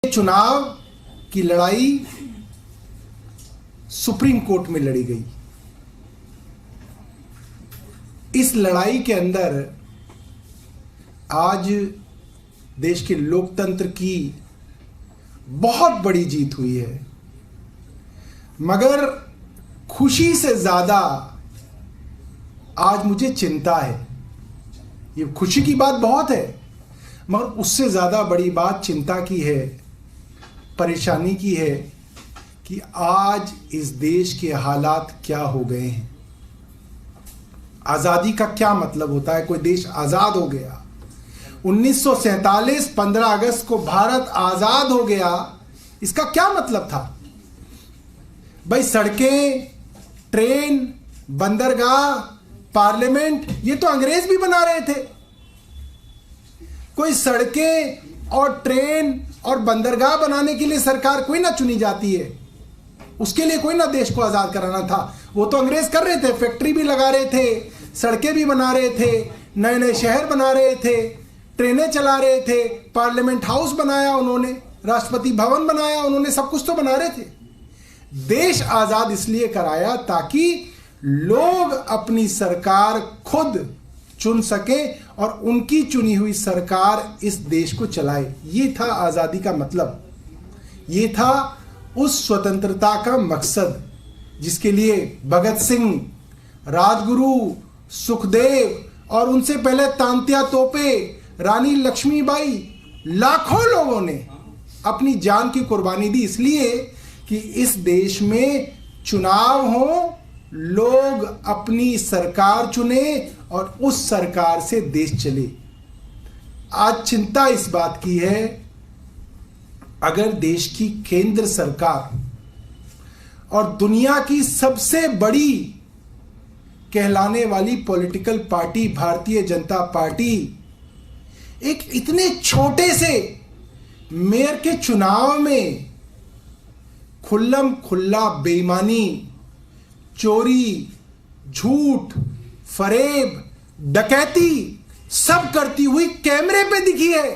चुनाव की लड़ाई सुप्रीम कोर्ट में लड़ी गई। इस लड़ाई के अंदर आज देश के लोकतंत्र की बहुत बड़ी जीत हुई है, मगर खुशी से ज्यादा आज मुझे चिंता है। ये खुशी की बात बहुत है, मगर उससे ज्यादा बड़ी बात चिंता की है, परेशानी की है कि आज इस देश के हालात क्या हो गए हैं। आजादी का क्या मतलब होता है? कोई देश आजाद हो गया, 1947 15 अगस्त को भारत आजाद हो गया, इसका क्या मतलब था? भाई सड़कें, ट्रेन, बंदरगाह, पार्लियामेंट, ये तो अंग्रेज भी बना रहे थे। कोई सड़कें और ट्रेन और बंदरगाह बनाने के लिए सरकार कोई ना चुनी जाती है, उसके लिए कोई ना देश को आजाद कराना था, वो तो अंग्रेज कर रहे थे। फैक्ट्री भी लगा रहे थे, सड़कें भी बना रहे थे, नए नए शहर बना रहे थे, ट्रेनें चला रहे थे, पार्लियामेंट हाउस बनाया उन्होंने, राष्ट्रपति भवन बनाया उन्होंने, सब कुछ तो बना रहे थे। देश आजाद इसलिए कराया ताकि लोग अपनी सरकार खुद चुन सके और उनकी चुनी हुई सरकार इस देश को चलाए। ये था आजादी का मतलब, ये था उस स्वतंत्रता का मकसद जिसके लिए भगत सिंह, राजगुरु, सुखदेव और उनसे पहले तांत्या तोपे, रानी लक्ष्मीबाई, लाखों लोगों ने अपनी जान की कुर्बानी दी, इसलिए कि इस देश में चुनाव हो, लोग अपनी सरकार चुने और उस सरकार से देश चले। आज चिंता इस बात की है, अगर देश की केंद्र सरकार और दुनिया की सबसे बड़ी कहलाने वाली political party Bharatiya Janata party एक इतने छोटे से मेयर के चुनाव में खुल्लम खुल्ला बेईमानी, चोरी, झूठ, फरेब, डकैती सब करती हुई कैमरे पे दिखी है,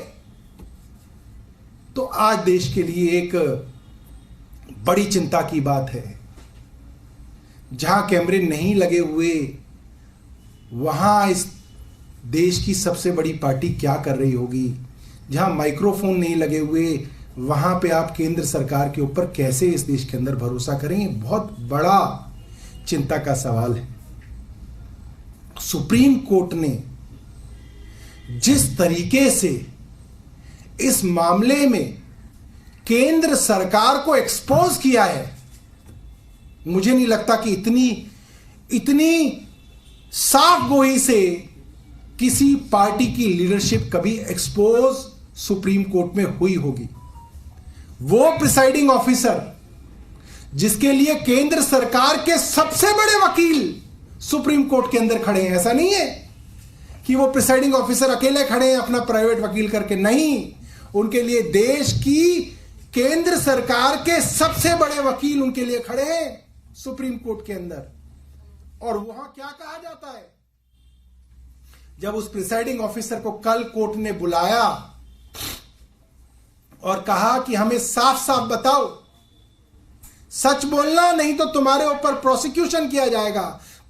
तो आज देश के लिए एक बड़ी चिंता की बात है। जहां कैमरे नहीं लगे हुए, वहां इस देश की सबसे बड़ी पार्टी क्या कर रही होगी? जहां माइक्रोफोन नहीं लगे हुए, वहां पे आप केंद्र सरकार के ऊपर कैसे इस देश के अंदर भरोसा करेंगे? बहुत बड़ा चिंता का सवाल है। सुप्रीम कोर्ट ने जिस तरीके से इस मामले में केंद्र सरकार को एक्सपोज किया है, मुझे नहीं लगता कि इतनी साफ गोई से किसी पार्टी की लीडरशिप कभी एक्सपोज सुप्रीम कोर्ट में हुई होगी। वो प्रिसाइडिंग ऑफिसर जिसके लिए केंद्र सरकार के सबसे बड़े वकील सुप्रीम कोर्ट के अंदर खड़े हैं, ऐसा नहीं है कि वो प्रिसाइडिंग ऑफिसर अकेले खड़े हैं अपना प्राइवेट वकील करके, नहीं, उनके लिए देश की केंद्र सरकार के सबसे बड़े वकील उनके लिए खड़े हैं सुप्रीम कोर्ट के अंदर। और वहां क्या कहा जाता है? जब उस प्रिसाइडिंग ऑफिसर को कल कोर्ट ने बुलाया और कहा कि हमें साफ साफ बताओ, सच बोलना, नहीं तो तुम्हारे ऊपर प्रोसिक्यूशन किया जाएगा,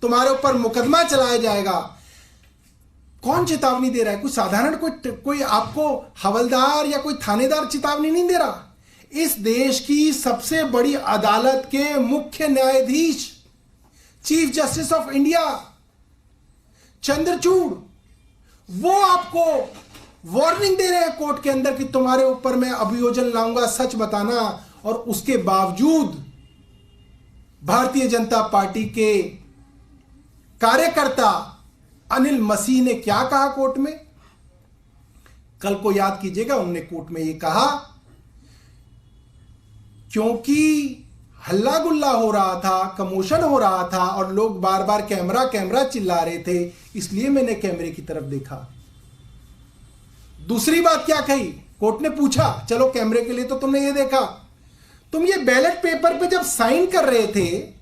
तुम्हारे ऊपर मुकदमा चलाया जाएगा। कौन चेतावनी दे रहा है? कुछ साधारण कोई आपको हवलदार या कोई थानेदार चेतावनी नहीं दे रहा। इस देश की सबसे बड़ी अदालत के मुख्य न्यायाधीश, chief justice of India Chandrachud, वो आपको वार्निंग दे रहे हैं कोर्ट के अंदर कि तुम्हारे ऊपर मैं अभियोजन लाऊंगा, सच बताना। और उसके बावजूद भारतीय जनता पार्टी के कार्यकर्ता अनिल मसीह ने क्या कहा कोर्ट में? कल को याद कीजिएगा, उन्होंने कोर्ट में यह कहा, क्योंकि हल्ला गुल्ला हो रहा था, कमोशन हो रहा था और लोग बार बार कैमरा कैमरा चिल्ला रहे थे, इसलिए मैंने कैमरे की तरफ देखा। दूसरी बात क्या कही? कोर्ट ने पूछा, चलो कैमरे के लिए तो तुमने ये देखा, तुम ये बैलेट पेपर पे जब साइन कर रहे थे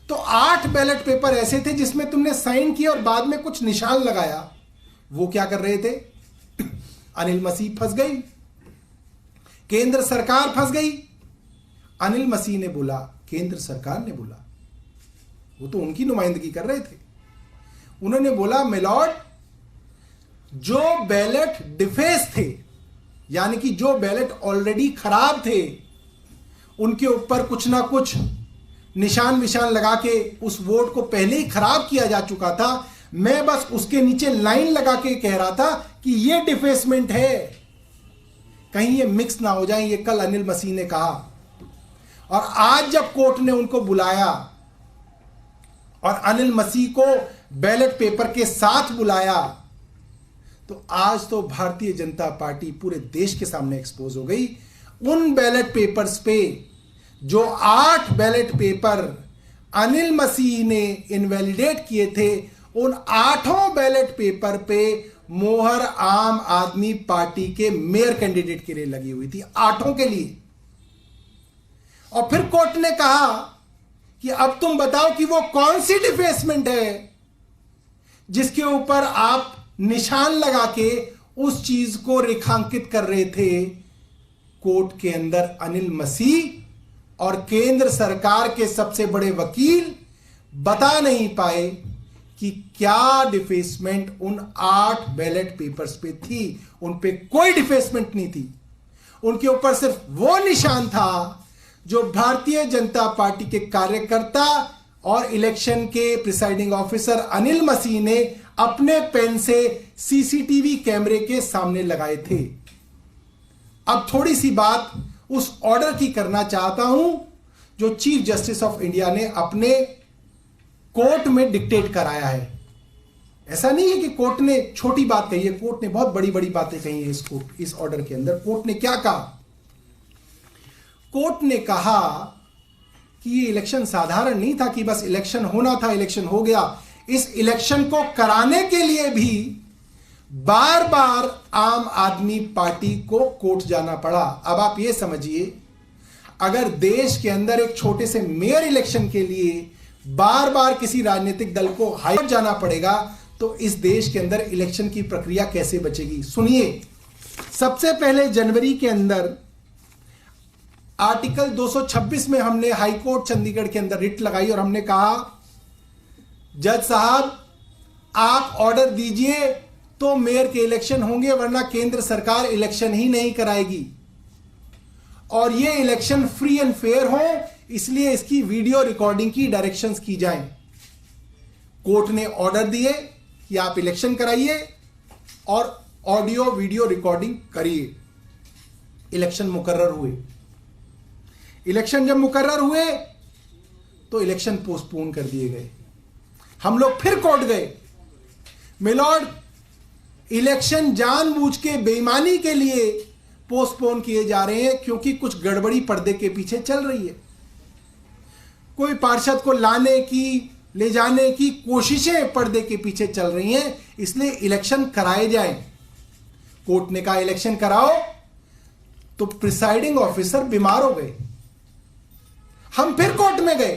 तो 8 बैलेट पेपर ऐसे थे जिसमें तुमने साइन किया और बाद में कुछ निशान लगाया, वो क्या कर रहे थे? अनिल मसीह फंस गई। केंद्र सरकार फंस गई। अनिल मसीह ने बोला, केंद्र सरकार ने बोला, वो तो उनकी नुमाइंदगी कर रहे थे, उन्होंने बोला मिलॉर्ड, जो बैलेट डिफेस थे, यानी कि जो बैलेट ऑलरेडी खराब थे, उनके ऊपर कुछ ना कुछ निशान विशान लगा के उस वोट को पहले ही खराब किया जा चुका था, मैं बस उसके नीचे लाइन लगा के कह रहा था कि ये डिफेसमेंट है, कहीं ये मिक्स ना हो जाए। ये कल अनिल मसीह ने कहा। और आज जब कोर्ट ने उनको बुलाया और अनिल मसीह को बैलेट पेपर के साथ बुलाया, तो आज तो भारतीय जनता पार्टी पूरे देश के सामने एक्सपोज हो गई। उन बैलेट पेपर्स पे जो 8 बैलेट पेपर अनिल मसीह ने इनवैलिडेट किए थे, उन 8 बैलेट पेपर पे मोहर आम आदमी पार्टी के मेयर कैंडिडेट के लिए लगी हुई थी, 8 के लिए। और फिर कोर्ट ने कहा कि अब तुम बताओ कि वो कौन सी डिफेसमेंट है जिसके ऊपर आप निशान लगा के उस चीज को रेखांकित कर रहे थे। कोर्ट के अंदर अनिल मसीह और केंद्र सरकार के सबसे बड़े वकील बता नहीं पाए कि क्या डिफेसमेंट उन 8 बैलेट पेपर्स पे थी। उन पे कोई डिफेसमेंट नहीं थी, उनके ऊपर सिर्फ वो निशान था जो भारतीय जनता पार्टी के कार्यकर्ता और इलेक्शन के प्रिसाइडिंग ऑफिसर अनिल मसीह ने अपने पेन से सीसीटीवी कैमरे के सामने लगाए थे। अब थोड़ी सी बात उस ऑर्डर की करना चाहता हूं जो चीफ जस्टिस ऑफ इंडिया ने अपने कोर्ट में डिक्टेट कराया है। ऐसा नहीं है कि कोर्ट ने छोटी बात कही है, कोर्ट ने बहुत बड़ी बड़ी बातें कही है इस ऑर्डर के अंदर। कोर्ट ने क्या कहा? कोर्ट ने कहा कि ये इलेक्शन साधारण नहीं था कि बस इलेक्शन होना था, इलेक्शन हो गया। इस इलेक्शन को कराने के लिए भी बार बार आम आदमी पार्टी को कोर्ट जाना पड़ा। अब आप ये समझिए, अगर देश के अंदर एक छोटे से मेयर इलेक्शन के लिए बार बार किसी राजनीतिक दल को हाईकोर्ट जाना पड़ेगा, तो इस देश के अंदर इलेक्शन की प्रक्रिया कैसे बचेगी? सुनिए, सबसे पहले जनवरी के अंदर आर्टिकल 226 में हमने हाईकोर्ट चंडीगढ़ के अंदर रिट लगाई और हमने कहा, जज साहब आप ऑर्डर दीजिए तो मेयर के इलेक्शन होंगे, वरना केंद्र सरकार इलेक्शन ही नहीं कराएगी। और ये इलेक्शन फ्री एंड फेयर हो, इसलिए इसकी वीडियो रिकॉर्डिंग की डायरेक्शंस की जाएं। कोर्ट ने ऑर्डर दिए कि आप इलेक्शन कराइए और ऑडियो वीडियो रिकॉर्डिंग करिए। इलेक्शन मुकर्रर हुए। इलेक्शन जब मुकर्रर हुए तो इलेक्शन पोस्टपोन कर दिए गए। हम लोग फिर कोर्ट गए, मिलॉर्ड इलेक्शन जानबूझ के बेईमानी के लिए पोस्टपोन किए जा रहे हैं क्योंकि कुछ गड़बड़ी पर्दे के पीछे चल रही है। कोई पार्षद को लाने की, ले जाने की कोशिशें पर्दे के पीछे चल रही हैं, इसलिए इलेक्शन कराए जाएं। कोर्ट ने कहा इलेक्शन कराओ, तो प्रिसाइडिंग ऑफिसर बीमार हो गए। हम फिर कोर्ट में गए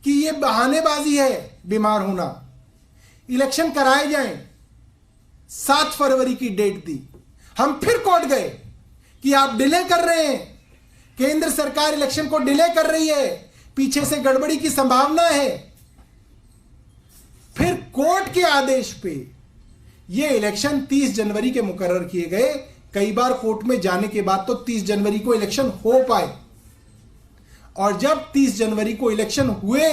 कि यह बहानेबाजी है बीमार होना, इलेक्शन कराए जाएं। 7 फरवरी की डेट दी। हम फिर कोर्ट गए कि आप डिले कर रहे हैं, केंद्र सरकार इलेक्शन को डिले कर रही है, पीछे से गड़बड़ी की संभावना है। फिर कोर्ट के आदेश पे ये इलेक्शन 30 जनवरी के मुकर्रर किए गए। कई बार कोर्ट में जाने के बाद तो 30 जनवरी को इलेक्शन हो पाए, और जब 30 जनवरी को इलेक्शन हुए,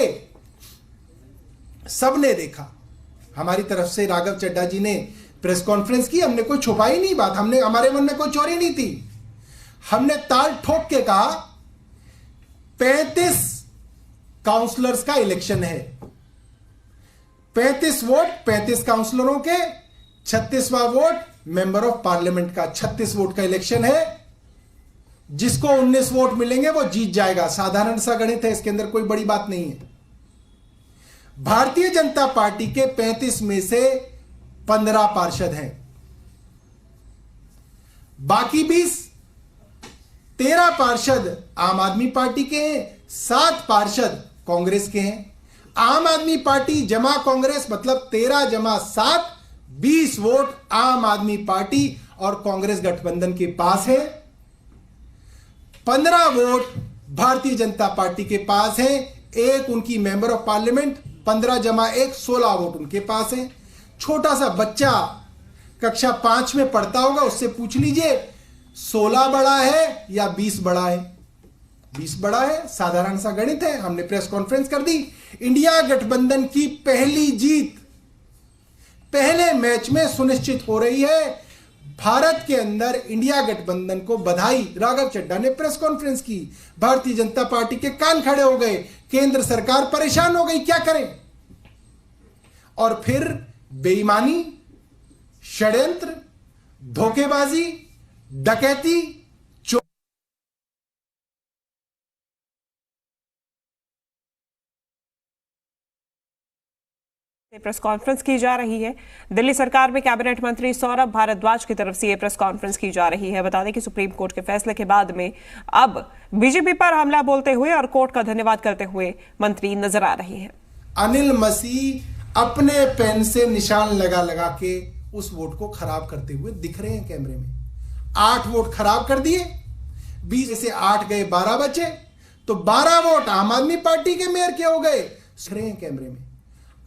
सबने देखा। हमारी तरफ से राघव चड्ढा जी ने प्रेस कॉन्फ्रेंस की, हमने कोई छुपाई नहीं बात, हमने, हमारे मन में कोई चोरी नहीं थी। हमने ताल ठोक के कहा 35 काउंसलर्स का इलेक्शन है, 35 वोट 35 काउंसलरों के, 36वां वोट मेंबर ऑफ पार्लियामेंट का। 36 वोट का इलेक्शन है, जिसको 19 वोट मिलेंगे वो जीत जाएगा। साधारण सा गणित है, इसके अंदर कोई बड़ी बात नहीं है। भारतीय जनता पार्टी के 35 में से 15 पार्षद हैं, बाकी 13 पार्षद आम आदमी पार्टी के हैं, 7 पार्षद कांग्रेस के हैं। आम आदमी पार्टी जमा कांग्रेस मतलब 13 जमा 7, 20 वोट आम आदमी पार्टी और कांग्रेस गठबंधन के पास है। 15 वोट भारतीय जनता पार्टी के पास हैं, एक उनकी मेंबर ऑफ पार्लियामेंट, 15 जमा 1 16 वोट उनके पास हैं। छोटा सा बच्चा कक्षा 5 में पढ़ता होगा, उससे पूछ लीजिए 16 बड़ा है या 20 बड़ा है। 20 बड़ा है, साधारण सा गणित है। हमने प्रेस कॉन्फ्रेंस कर दी। इंडिया गठबंधन की पहली जीत पहले मैच में सुनिश्चित हो रही है। भारत के अंदर इंडिया गठबंधन को बधाई। राघव चड्ढा ने प्रेस कॉन्फ्रेंस की, भारतीय जनता पार्टी के कान खड़े हो गए, केंद्र सरकार परेशान हो गई, क्या करें। और फिर बेईमानी, षड्यंत्र, धोखेबाजी, डकैती, प्रेस कॉन्फ्रेंस की जा रही है। दिल्ली सरकार में कैबिनेट मंत्री सौरभ भारद्वाज की तरफ से यह प्रेस कॉन्फ्रेंस की जा रही है। बता दें कि सुप्रीम कोर्ट के फैसले के बाद में अब बीजेपी पर हमला बोलते हुए और कोर्ट का धन्यवाद करते हुए मंत्री नजर आ रहे हैं। अनिल मसीह अपने पेन से निशान लगा लगा के उस वोट को खराब करते हुए दिख रहे हैं कैमरे में। 8 वोट खराब कर दिए, 20 में से 8 गए, 12 बचे, तो 12 वोट आम आदमी पार्टी के मेयर के हो गए। रहे हैं कैमरे में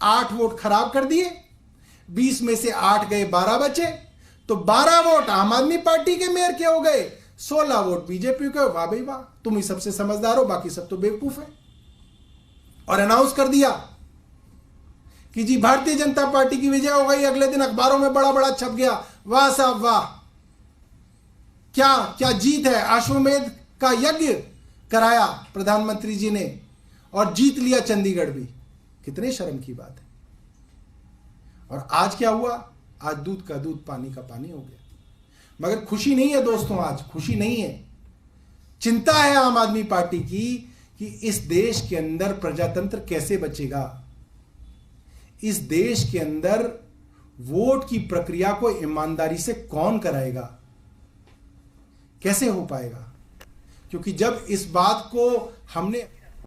8 वोट खराब कर दिए, 20 में से 8 गए, 12 बचे, तो 12 वोट आम आदमी पार्टी के मेयर के हो गए, 16 वोट बीजेपी के। वाह भाई वाह, तुम ही सबसे समझदार हो, बाकी सब तो बेवकूफ है। और अनाउंस कर दिया कि जी भारतीय जनता पार्टी की विजय हो गई। अगले दिन अखबारों में बड़ा बड़ा छप गया। वाह साहब वाह, क्या क्या जीत है। अश्वमेध का यज्ञ कराया प्रधानमंत्री जी ने और जीत लिया चंडीगढ़ भी। कितने शर्म की बात है। और आज क्या हुआ? आज दूध का दूध, पानी का पानी हो गया। मगर खुशी नहीं है दोस्तों, आज खुशी नहीं है। चिंता है आम आदमी पार्टी की कि इस देश के अंदर प्रजातंत्र कैसे बचेगा। इस देश के अंदर वोट की प्रक्रिया को ईमानदारी से कौन कराएगा, कैसे हो पाएगा। क्योंकि जब इस बात को हमने